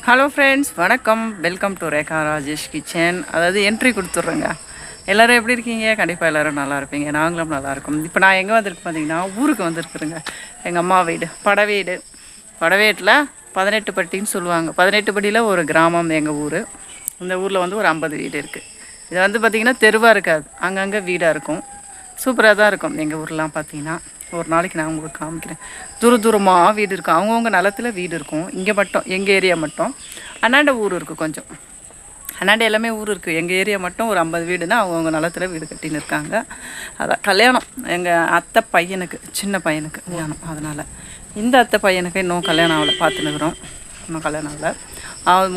Hello friends, வணக்கம். Welcome to Rekha Rajesh kitchen. அதாவது entry கொடுத்துட்றேங்க. எல்லோரும் எப்படி இருக்கீங்க? கண்டிப்பாக எல்லோரும் நல்லா இருப்பீங்க. நாங்களும் நல்லாயிருக்கோம். இப்போ நான் எங்கே வந்திருக்கு பார்த்தீங்கன்னா, ஊருக்கு வந்திருக்குறேங்க. எங்கள் அம்மா வீடு படவேட்டில் 18 பட்டின்னு சொல்லுவாங்க. 18 படியில் ஒரு கிராமம் எங்கள் ஊர். இந்த ஊரில் வந்து ஒரு 50 வீடு இருக்குது. இது வந்து பார்த்திங்கன்னா தெருவாக இருக்காது, அங்கங்கே வீடாக இருக்கும். சூப்பராக தான் இருக்கும் எங்கள் ஊர்லாம் பார்த்திங்கன்னா. ஒரு நாளைக்கு நான் உங்களுக்கு காமிக்கிறேன். தூரமாக வீடு இருக்கும், அவங்கவுங்க நிலத்தில் வீடு இருக்கும். இங்கே மட்டும் எங்கள் ஏரியா மட்டும் அண்ணாண்ட ஊர் இருக்குது. கொஞ்சம் அண்ணாண்ட எல்லாமே ஊர் இருக்குது. எங்கள் ஏரியா மட்டும் ஒரு 50 வீடுனா அவங்கவுங்க நிலத்தில் வீடு கட்டின்னு இருக்காங்க. அதான் கல்யாணம் எங்கள் அத்தை பையனுக்கு, சின்ன பையனுக்கு கல்யாணம். அதனால் இந்த அத்தை பையனுக்கு இன்னும் கல்யாணம் ஆகலை, பார்த்துன்னுக்குறோம். இன்னும் கல்யாணம் ஆகலை.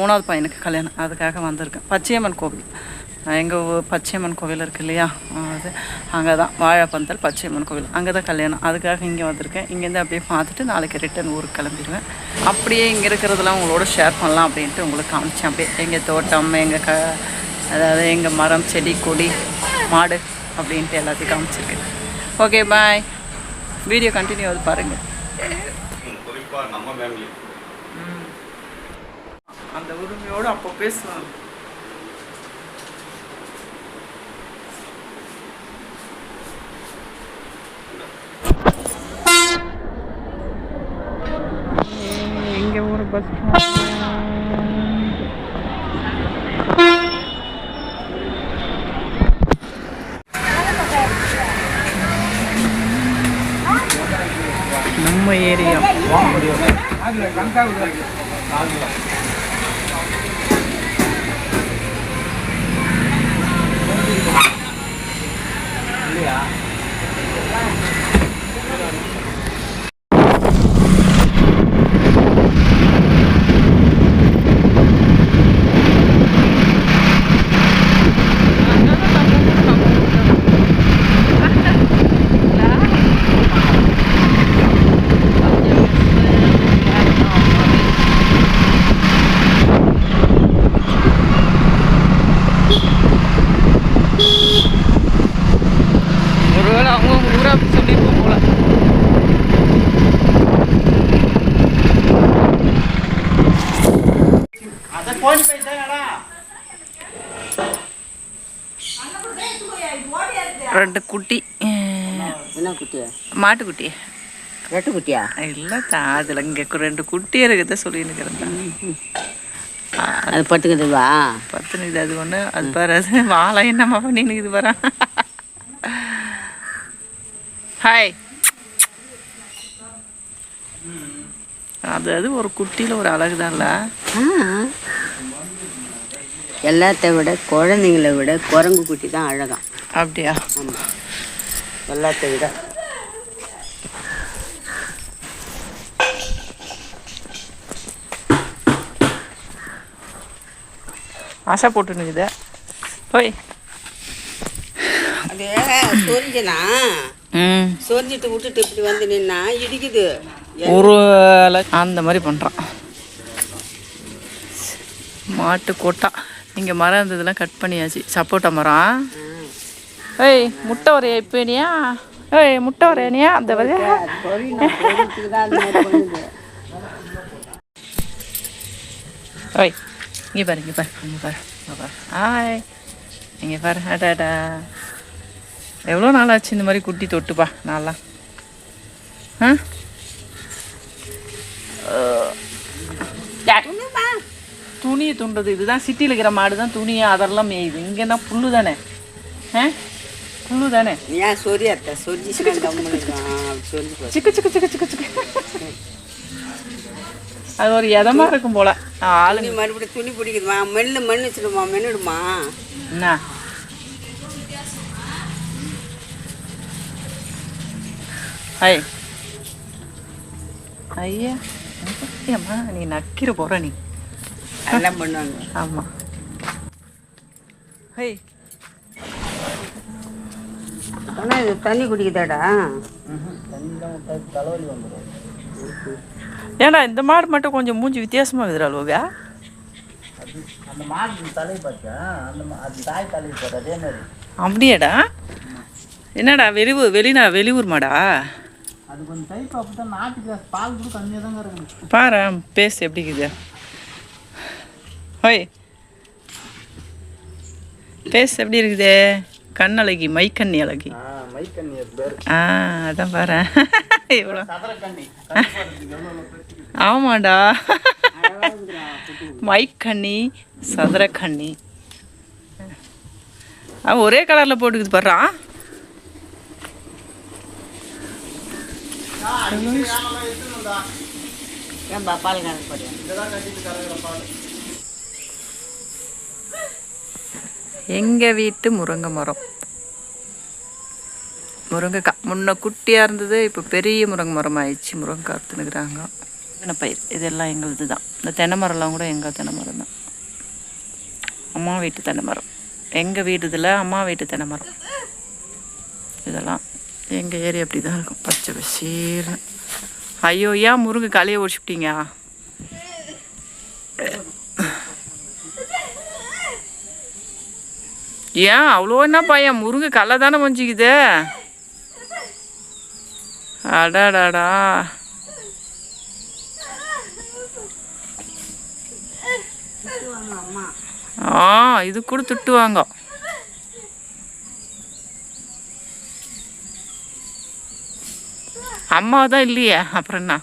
3வது பையனுக்கு கல்யாணம். அதுக்காக வந்திருக்கேன். பச்சையம்மன் கோவில், எங்கள் பச்சையம்மன் கோவில் இருக்குது இல்லையா, அது அங்கே தான் வாழைப்பந்தல் பச்சையம்மன் கோவில், அங்கே தான் கல்யாணம். அதுக்காக இங்கே வந்திருக்கேன். இங்கேருந்து அப்படியே பார்த்துட்டு நாளைக்கு ரிட்டன் ஊருக்கு கிளம்பிடுவேன். அப்படியே இங்கே இருக்கிறதெல்லாம் உங்களோட ஷேர் பண்ணலாம் அப்படின்ட்டு உங்களுக்கு காமிச்சேன். அப்படியே எங்கள் தோட்டம், அதாவது எங்கள் மரம், செடி, கொடி, மாடு அப்படின்ட்டு எல்லாத்தையும் காமிச்சிருக்கேன். ஓகே, பாய். வீடியோ கண்டினியூ ஆகுது பாருங்கள். அந்த உரிமையோடு அப்போ பேசுவாங்க. இங்கே ஒரு பஸ் நம்ம ஏரியா. ரெண்டு குட்டி. என்ன குட்டியா? மாட்டுக்குட்டி. ரெட்டு குட்டியா? இல்லை, அதில் இங்கே 2 குட்டி இருக்குத சொல்லின்னு. அது பத்துக்குதுவா? பத்துனுக்குது. அது ஒன்று அது பாரு, அது வாழை என்னம்மா பண்ணினுக்குது பாரு. ஹாய். அது ஒரு குட்டியில் ஒரு அழகுதான்ல. எல்லாத்த விட குழந்தைங்களை விட குரங்கு குட்டி தான் அழகாம். அப்படியா? ஆமாம், எல்லாத்த விட. ஆசை போட்டுனுக்குது. போய் அது சொரிஞ்சனா சொரிஞ்சிட்டு விட்டுட்டு இப்படி வந்து நின்னா இடிக்குது. ஒரு அந்த மாதிரி பண்ணுறான். மாட்டு கொட்டா. இங்கே மரம் இருந்ததுலாம் கட் பண்ணியாச்சு. சப்போட்டா மரம். ஏய், முட்டை வரையா இப்போ நீயா? ஏய், முட்டை வரையானியா? அந்த வரையா? ஓய், இங்கே பாரு, இங்கே பாரு, இங்கே பாரு, இங்கே பாரு. ஆய், இங்கே பாரு. அடாடா, எவ்வளோ நாள் ஆச்சு இந்த மாதிரி குட்டி தொட்டுப்பா. நான்லாம் துணியை துண்டுறது. இதுதான் சிட்டியில் இருக்கிற மாடு தான் துணியை அதெல்லாம் மேயுது. இங்கேன்னா புல்லு தானே. புல்லு தானே. ஏன் சொரியாத்த சொரிஞ்சி சிக்கு சிக்கு சிக்கு சிக்கு சிக்கு. அது ஒரு இதமாக இருக்கும் போல. ஆளுங்க மறுபடியும் துணி பிடிக்குதுமா. மண் வச்சுடுமா, மென்னுடுமா. என்ன ஐ ஐயா, அம்மா நீ நக்கிற போகிற நீ. எல்லாம் பண்ணுவாங்க. ஆமாம். ஹை, ஆனால் இது தண்ணி குடிக்குதாடா? தலைவலி வந்துடும். ஏன்னா இந்த மாடு மட்டும் கொஞ்சம் மூஞ்சி வித்தியாசமாக இருக்குதுடா லோகா. அந்த மாடு தலை பார்த்தா அது தாய் தலை பார்த்தா அதே மாதிரி. அப்படியாடா? என்னடா வெளியூர் மாடா? அது கொஞ்சம் டைப் அப்போ தான் நாட்டுக்கு பால் கூட கம்மியாக தாங்க இருக்குது. பாரு பேசு எப்படி இருக்குது. ஓய் ஃபேஸ் எப்படி இருக்குது? கண் அழகி, மைக்கண்ணி அழகி. மைக்கண்ணி பேர். அதான் பாரு இவ்வளோ. சதுரக்கண்ணி. ஆமாண்டா, மைக்கண்ணி, சதுரக்கண்ணி. அவன் ஒரே கலரில் போட்டுக்குது பாடுறா. ஏன்பா பால் கணக்கு போடுறேன். எங்கள் வீட்டு முருங்கை மரம், முருங்கைக்காய் முன்ன குட்டியாக இருந்தது, இப்போ பெரிய முருங்கை மரம் ஆயிடுச்சு. முருங்கை அறுத்துனுக்குறாங்க. பயிர் இதெல்லாம் எங்களுது தான். இந்த தென்னை மரம்லாம் கூட எங்கள் தென்னை மரம் தான். அம்மா வீட்டு தென்னை மரம், எங்கள் வீடு இதில் அம்மா வீட்டு தென்னை மரம். இதெல்லாம் எங்கள் ஏரியா அப்படி தான் இருக்கும், பச்சை பசீர்னு. ஐயோ, ஏன் முருங்கை காலையை ஒடிச்சுப்பிட்டீங்க? ஏன் அவ்வளோ என்ன பையன்? முருங்கை கல்லை தானே மஞ்சிக்குது. அடாடாடா, இது கூட திட்டுவாங்க. அம்மா தான் இல்லையே, அப்புறம் என்ன?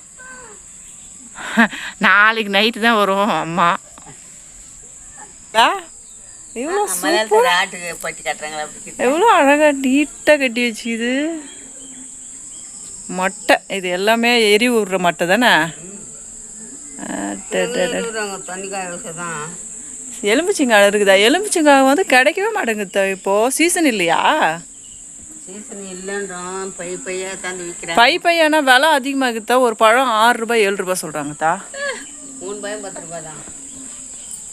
நாளைக்கு நைட்டு தான் வரும் அம்மா. எவ்வளோ அழகாக நீட்டாக கட்டி வச்சுக்குது. மட்டை இது எல்லாமே எரி விடுற மட்டை தானே. எலும்பிச்சிங்காய் இருக்குதா? எலும்பிச்சிங்காய் வந்து கிடைக்கவே மாட்டேங்குது இப்போது. சீசன் இல்லையா? சீசன் இல்லைன்றோம். பையாக தந்து விற்கிறேன். பையானா விலை அதிகமாகுதா? ஒரு பழம் 6 ரூபாய் 7 ரூபாய் சொல்கிறாங்கத்தா. 3 ரூபாய் 10 ரூபாய் தான்.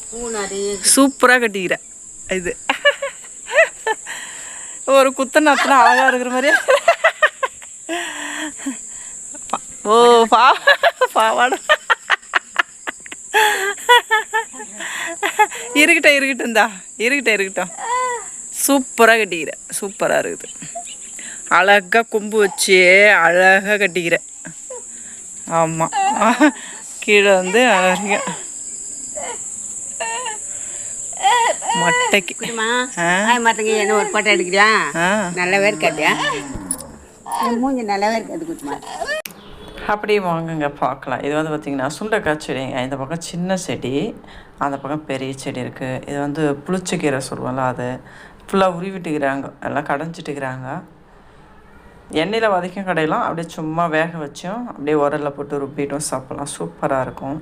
பூ நிறைய சூப்பராக கட்டிக்கிற இது. ஒரு குத்தனாத்துல அழகாக இருக்கிற மாதிரி. ஓ பாவாடா இருக்கட்டும். சூப்பராக கட்டிக்கிற, சூப்பராக இருக்குது. அழகாக கொம்பு வச்சு அழகாக கட்டிக்கிற. ஆமாம், கீழே வந்து அழகாக மட்டைக்கு. மட்டைக்கு என்ன ஒரு பட்டை எடுக்கிறியா? நல்லாவே இருக்காதியா? மூஞ்சி நல்லாவே இருக்காது குட்டிமா. அப்படியே வாங்குங்க பார்க்கலாம். இது வந்து பார்த்திங்கன்னா சுண்டைக்காய் செடிங்க. இந்த பக்கம் சின்ன செடி, அந்த பக்கம் பெரிய செடி இருக்குது. இது வந்து புளிச்சக்கீரை சொல்லுவோம்ல, அது ஃபுல்லாக உருவிட்டுக்கிறாங்க, எல்லாம் கடைஞ்சிட்டுக்கிறாங்க. எண்ணெயில் வதக்கும் கடையெல்லாம் அப்படியே சும்மா வேக வச்சோம், அப்படியே உரலில் போட்டு ருப்பிட்டும் சாப்பிட்லாம். சூப்பராக இருக்கும்.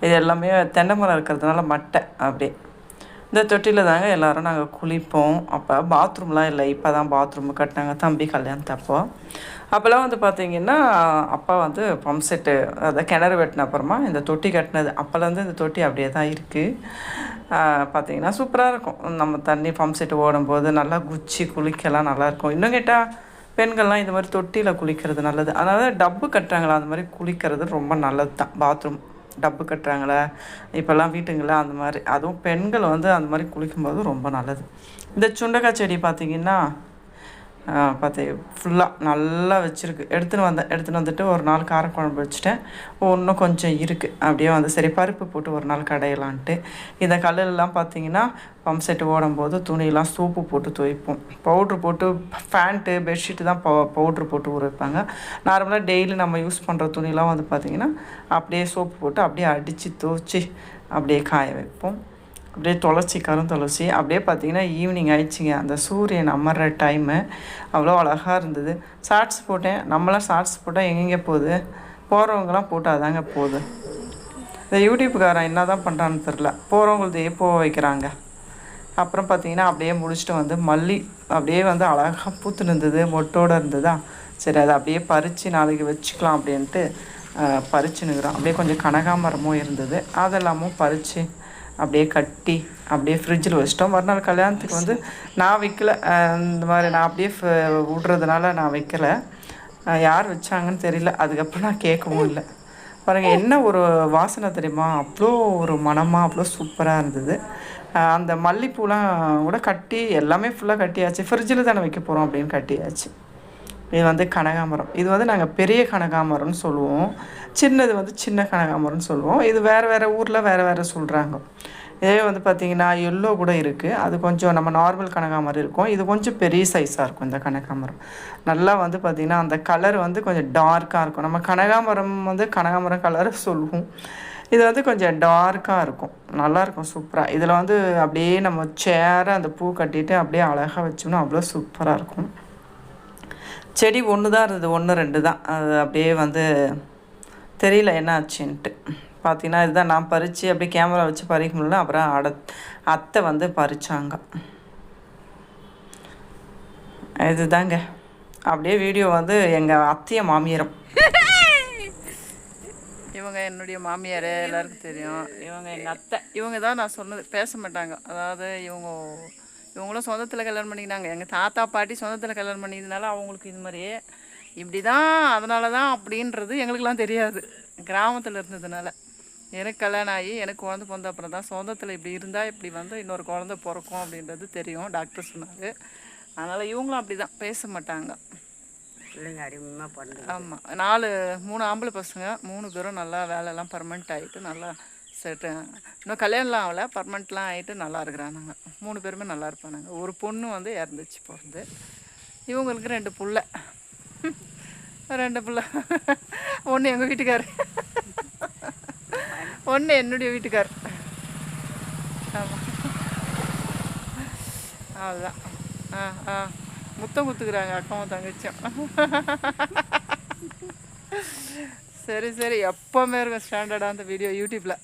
இது எல்லாமே தென்னை மரம் இருக்கிறதுனால மட்டை. அப்படியே இந்த தொட்டியில் தாங்க எல்லோரும் நாங்கள் குளிப்போம். அப்போ பாத்ரூம்லாம் இல்லை, இப்போ தான் பாத்ரூம் கட்டினாங்க தம்பி கல்யாணத்தப்போ. அப்போல்லாம் வந்து பார்த்திங்கன்னா அப்பா வந்து பம்ப் செட்டு, அதாவது கிணறு வெட்டின அப்புறமா இந்த தொட்டி கட்டினது. அப்போலேருந்து இந்த தொட்டி அப்படியே தான் இருக்குது. பார்த்திங்கன்னா சூப்பராக இருக்கும். நம்ம தண்ணி பம்ப் செட்டு ஓடும்போது நல்லா குச்சி குளிக்கலாம், நல்லாயிருக்கும். இன்னும் கேட்டால் பெண்கள்லாம் இந்த மாதிரி தொட்டியில் குளிக்கிறது நல்லது. அதனால் டப்பு கட்டுறாங்களா, அந்த மாதிரி குளிக்கிறது ரொம்ப நல்லது தான். பாத்ரூம் டப்பு கட்டுறாங்களே இப்போல்லாம் வீட்டுங்களில், அந்த மாதிரி அதுவும் பெண்கள் வந்து அந்த மாதிரி குளிக்கும்போது ரொம்ப நல்லது. இந்த சுண்டைக்காய் செடி பார்த்திங்கன்னா ஃபுல்லாக நல்லா வச்சுருக்கு. எடுத்துன்னு வந்துட்டு ஒரு நாள் காரக்குழம்பு வச்சுட்டேன். இன்னும் கொஞ்சம் இருக்குது. அப்படியே வந்து சரி பருப்பு போட்டு ஒரு நாள் கடையலான்ட்டு. இந்த கல்லெல்லாம் பார்த்திங்கன்னா பம்ப் செட்டு ஓடும்போது துணியெல்லாம் சோப்பு போட்டு துவைப்போம். பவுட்ரு போட்டு ஃபேண்ட்டு பெட்ஷீட்டு தான் பவுட்ரு போட்டு ஊற வைப்பாங்க. நார்மலாக டெய்லி நம்ம யூஸ் பண்ணுற துணியெலாம் வந்து பார்த்திங்கன்னா அப்படியே சோப்பு போட்டு அப்படியே அடித்து துவைச்சி அப்படியே காய வைப்போம். அப்படியே கருந்துளசி அப்படியே பார்த்திங்கன்னா ஈவினிங் ஆயிடுச்சிங்க. அந்த சூரியன் அமர்ற டைமு அவ்வளோ அழகாக இருந்தது. ஷார்ட்ஸ் போட்டேன். நம்மளாம் ஷார்ட்ஸ் போட்டால் எங்கெங்கே போகுது? போகிறவங்களாம் போட்டால் தாங்க போகுது. இந்த யூடியூப்புக்காரன் என்ன தான் பண்ணுறான்னு தெரில, போகிறவங்களுதையே போக வைக்கிறாங்க. அப்புறம் பார்த்திங்கன்னா அப்படியே முடிச்சுட்டு வந்து மல்லி அப்படியே வந்து அழகாக பூத்து இருந்தது, மொட்டோடு இருந்ததா. சரி அதை அப்படியே பறித்து நாளைக்கு வச்சுக்கலாம் அப்படின்ட்டு பறிச்சுன்னுக்குறோம். அப்படியே கொஞ்சம் கனகாமரமும் இருந்தது, அதெல்லாமும் பறித்து அப்படியே கட்டி அப்படியே ஃப்ரிட்ஜில் வச்சிட்டோம். மறுநாள் கல்யாணத்துக்கு வந்து நான் வைக்கல, இந்த மாதிரி நான் அப்படியே விட்றதுனால நான் வைக்கலை. யார் வச்சாங்கன்னு தெரியல. அதுக்கப்புறம் நான் கேட்கவும் இல்லை. பாருங்கள் என்ன ஒரு வாசனை தெரியுமா? அவ்வளோ ஒரு மனமாக அவ்வளோ சூப்பராக இருந்தது. அந்த மல்லிப்பூலாம் கூட கட்டி எல்லாமே ஃபுல்லாக கட்டியாச்சு. ஃப்ரிட்ஜில் தானே வைக்க போகிறோம் அப்படின்னு கட்டியாச்சு. இது வந்து கனகாமரம். இது வந்து நாங்கள் பெரிய கனகாமரம்னு சொல்லுவோம், சின்னது வந்து சின்ன கனகாமரம்னு சொல்லுவோம். இது வேறு ஊரில் வேறு சொல்கிறாங்க. இதே வந்து பார்த்திங்கன்னா எல்லோ கூட இருக்குது. அது கொஞ்சம் நம்ம நார்மல் கனகாமரம் இருக்கும். இது கொஞ்சம் பெரிய சைஸாக இருக்கும் இந்த கனகாமரம். நல்லா வந்து பார்த்திங்கன்னா அந்த கலர் வந்து கொஞ்சம் டார்க்காக இருக்கும். நம்ம கனகாமரம் வந்து கனகாமரம் கலர் சொல்லுவோம். இது வந்து கொஞ்சம் டார்க்காக இருக்கும். நல்லாயிருக்கும் சூப்பராக. இதில் வந்து அப்படியே நம்ம சேராக அந்த பூ கட்டிட்டு அப்படியே அழகாக வச்சோம்னா அவ்வளோ சூப்பராக இருக்கும். செடி ஒன்று தான் இருந்தது, 1 2 தான். அது அப்படியே வந்து தெரியல என்ன ஆச்சுன்ட்டு. பார்த்தீங்கன்னா இதுதான் நான் பறித்து அப்படியே கேமரா வச்சு பறிக்க முடியல. அப்புறம் அத்தை வந்து பறித்தாங்க. இதுதாங்க அப்படியே வீடியோ வந்து எங்கள் அத்தைய மாமியாரும். இவங்க என்னுடைய மாமியார், எல்லாருக்கும் தெரியும். இவங்க எங்கள் அத்தை. இவங்க தான் நான் சொன்னது, பேச மாட்டாங்க. அதாவது இவங்களும் சொந்தத்தில் கல்யாணம் பண்ணிக்கினாங்க. எங்கள் தாத்தா பாட்டி சொந்தத்தில் கல்யாணம் பண்ணிக்கிறதுனால அவங்களுக்கு இது மாதிரியே இப்படி தான், அதனால தான் அப்படின்றது எங்களுக்கெல்லாம் தெரியாது. கிராமத்தில் இருந்ததுனால எனக்கு கல்யாணம் ஆகி எனக்கு குழந்தை பிறந்த அப்புறம் தான் சொந்தத்தில் இப்படி இருந்தால் இப்படி வந்து இன்னொரு குழந்தை பிறக்கும் அப்படின்றது தெரியும். டாக்டர் சொன்னார். அதனால் இவங்களும் அப்படி தான் பேச மாட்டாங்க. பிள்ளைங்க அடிமையாக பண்ணு. ஆமாம், 3 ஆம்பளை பசங்க, 3 பேரும் நல்லா வேலையெல்லாம் பர்மனெண்ட் ஆகிட்டு நல்லா செட்டு. இன்னும் கல்யாணம்லாம் ஆகலை, பர்மனெண்ட்லாம் ஆகிட்டு நல்லா இருக்கிறானுங்க. 3 பேருமே நல்லா இருப்பானுங்க. ஒரு பொண்ணு வந்து இறந்துச்சு பிறந்து. இவங்களுக்கு 2 புள்ள. 2 புள்ள. ஒன்று எங்கள் வீட்டுக்கார், ஒன்று என்னுடைய வீட்டுக்கார். ஆமாம், அவ்வளோதான். முத்தம் குத்துக்கிறாங்க அக்காவும் தங்கச்சியும். சரி, எப்போவுமே இருக்கும் ஸ்டாண்டர்டாக அந்த வீடியோ யூடியூப்பில்.